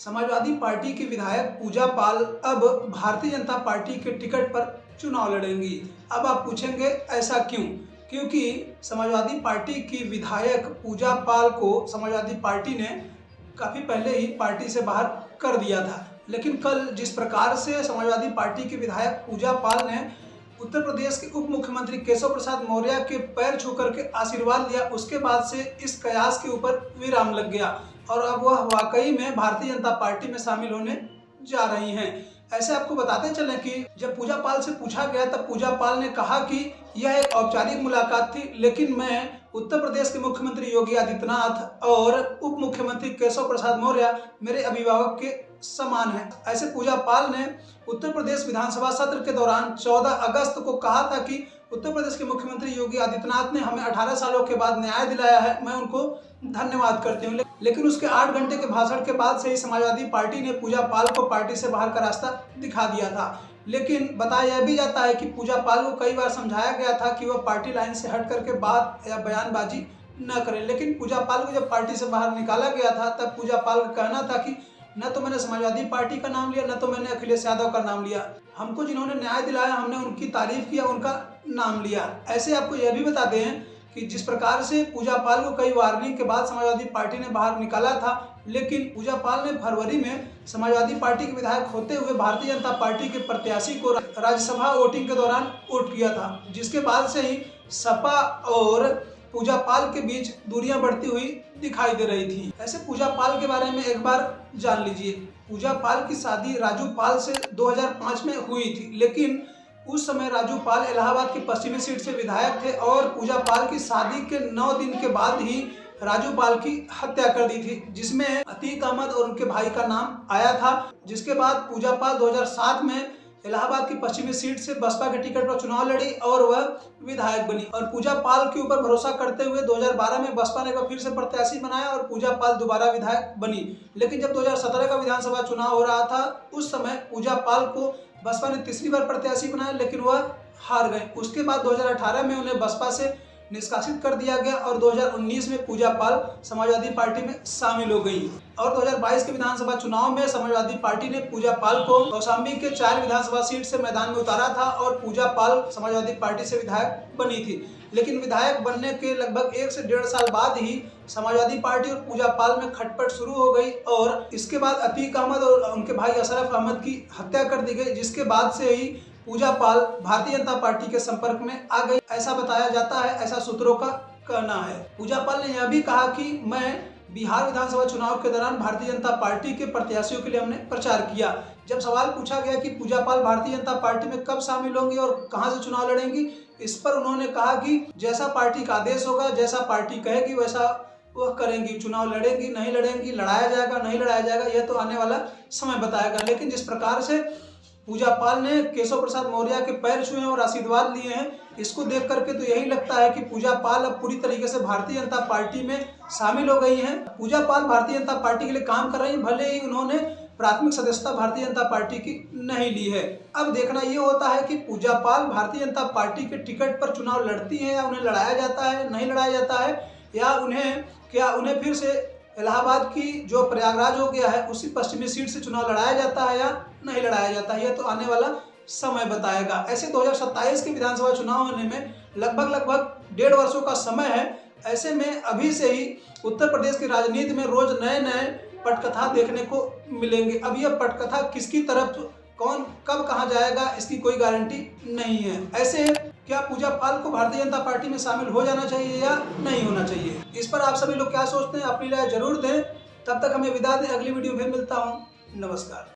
Samajwadi party की विधायक पूजा पाल अब भारतीय जनता पार्टी के टिकट पर चुनाव लड़ेंगी। अब आप पूछेंगे ऐसा क्यों? क्योंकि समाजवादी पार्टी की विधायक पूजा पाल को समाजवादी पार्टी ने काफ़ी पहले ही पार्टी से बाहर कर दिया था। लेकिन कल जिस प्रकार से समाजवादी पार्टी की विधायक पूजा पाल ने उत्तर प्रदेश के उप मुख्यमंत्री केशव प्रसाद मौर्य के पैर छू करके आशीर्वाद लिया, उसके बाद से इस कयास के ऊपर विराम लग गया और अब वह वाकई में भारतीय जनता पार्टी में शामिल होने जा रही हैं। ऐसे आपको बताते चलें कि जब पूजा पाल से पूछा गया तब पूजा पाल ने कहा कि यह एक औपचारिक मुलाकात थी, लेकिन मैं उत्तर प्रदेश के मुख्यमंत्री योगी आदित्यनाथ और उप मुख्यमंत्री केशव प्रसाद मौर्य मेरे अभिभावक के समान है। ऐसे पूजा पाल ने उत्तर प्रदेश विधानसभा सत्र के दौरान 14 अगस्त को कहा था कि उत्तर प्रदेश के मुख्यमंत्री योगी आदित्यनाथ ने हमें 18 सालों के बाद न्याय दिलाया है, मैं उनको धन्यवाद करती हूँ। लेकिन उसके 8 घंटे के भाषण के बाद से ही समाजवादी पार्टी ने पूजा पाल को पार्टी से बाहर का रास्ता दिखा दिया था। लेकिन बताया यह भी जाता है कि पूजा पाल को कई बार समझाया गया था कि वह पार्टी लाइन से हट करके बात या बयानबाजी न करें, लेकिन पूजा पाल को जब पार्टी से बाहर निकाला गया था तब पूजा पाल का कहना था कि न तो मैंने समाजवादी पार्टी का नाम लिया, न तो मैंने अखिलेश यादव का नाम लिया, हमको जिन्होंने न्याय दिलाया हमने उनकी तारीफ किया, उनका नाम लिया। ऐसे आपको यह भी बता दें कि जिस प्रकार से पूजा पाल को कई वार्निंग के बाद समाजवादी पार्टी ने बाहर निकाला था, लेकिन पूजा पाल ने फरवरी में समाजवादी पार्टी के विधायक होते हुए भारतीय जनता पार्टी के प्रत्याशी को राज्यसभा वोटिंग के दौरान वोट किया था, जिसके बाद से ही सपा और पूजा पाल के बीच दूरियां बढ़ती हुई दिखाई दे रही थी। ऐसे पूजा पाल के बारे में एक बार जान लीजिए। पूजा पाल की शादी राजू पाल से 2005 में हुई थी, लेकिन उस समय राजू पाल इलाहाबाद की पश्चिमी सीट से विधायक थे और पूजा पाल की शादी के 9 दिन के बाद ही राजू पाल की हत्या कर दी थी, जिसमें अतीक अहमद और उनके भाई का नाम आया था। जिसके बाद पूजा पाल 2007 में इलाहाबाद की पश्चिमी सीट से बसपा के टिकट पर चुनाव लड़ी और वह विधायक बनी और पूजा पाल के ऊपर भरोसा करते हुए 2012 में बसपा ने फिर से प्रत्याशी बनाया और पूजा पाल दोबारा विधायक बनी। लेकिन जब 2017 का विधानसभा चुनाव हो रहा था, उस समय पूजा पाल को बसपा ने तीसरी बार प्रत्याशी बनाया, लेकिन वह हार गए। उसके बाद 2018 में उन्हें बसपा से निष्कासित कर दिया गया और 2019 में पूजा पाल समाजवादी पार्टी में शामिल हो गई और 2022 के विधानसभा चुनाव में समाजवादी पार्टी ने पूजा पाल को कौशाम्बी के 4 विधानसभा सीट से मैदान में उतारा था और पूजा पाल समाजवादी पार्टी से विधायक बनी थी। लेकिन विधायक बनने के लगभग 1 से 1.5 साल बाद ही समाजवादी पार्टी और पूजा पाल में खटपट शुरू हो गई और इसके बाद अतीक अहमद और उनके भाई अशरफ अहमद की हत्या कर दी गई, जिसके बाद से ही पूजा पाल भारतीय जनता पार्टी के संपर्क में आ गई, ऐसा बताया जाता है, ऐसा सूत्रों का कहना है। पूजा पाल ने यह भी कहा कि मैं बिहार विधानसभा चुनाव के दौरान भारतीय जनता पार्टी के प्रत्याशियों के लिए हमने प्रचार किया। जब सवाल पूछा गया कि पूजा पाल भारतीय जनता पार्टी में कब शामिल होंगी और कहां से चुनाव लड़ेंगी, इस पर उन्होंने कहा कि जैसा पार्टी का आदेश होगा, जैसा पार्टी कहेगी वैसा वह करेंगी, चुनाव लड़ेंगी नहीं लड़ेंगी, लड़ाया जाएगा नहीं लड़ाया जाएगा, यह तो आने वाला समय बताएगा। लेकिन जिस प्रकार से पूजा पाल ने केशव प्रसाद मौर्य के पैर छुए और आशीर्वाद लिए हैं, इसको देख करके तो यही लगता है कि पूजा पाल अब पूरी तरीके से भारतीय जनता पार्टी में शामिल हो गई हैं। पूजा पाल भारतीय जनता पार्टी के लिए काम कर रही हैं, भले ही उन्होंने प्राथमिक सदस्यता भारतीय जनता पार्टी की नहीं ली है। अब देखना ये होता है कि पूजा पाल भारतीय जनता पार्टी के टिकट पर चुनाव लड़ती हैं या उन्हें लड़ाया जाता है नहीं लड़ाया जाता है, या उन्हें फिर से इलाहाबाद की जो प्रयागराज हो गया है उसी पश्चिमी सीट से चुनाव लड़ाया जाता है या नहीं लड़ाया जाता है, यह तो आने वाला समय बताएगा। ऐसे 2027 के विधानसभा चुनाव होने में लगभग 1.5 वर्षों का समय है। ऐसे में अभी से ही उत्तर प्रदेश की राजनीति में रोज नए पटकथा देखने को मिलेंगे। अब यह पटकथा किसकी तरफ कौन कब कहाँ जाएगा इसकी कोई गारंटी नहीं है। ऐसे क्या पूजा पाल को भारतीय जनता पार्टी में शामिल हो जाना चाहिए या नहीं होना चाहिए, इस पर आप सभी लोग क्या सोचते हैं, अपनी राय जरूर दें। तब तक हमें विदा दें, अगली वीडियो में मिलता हूँ। नमस्कार।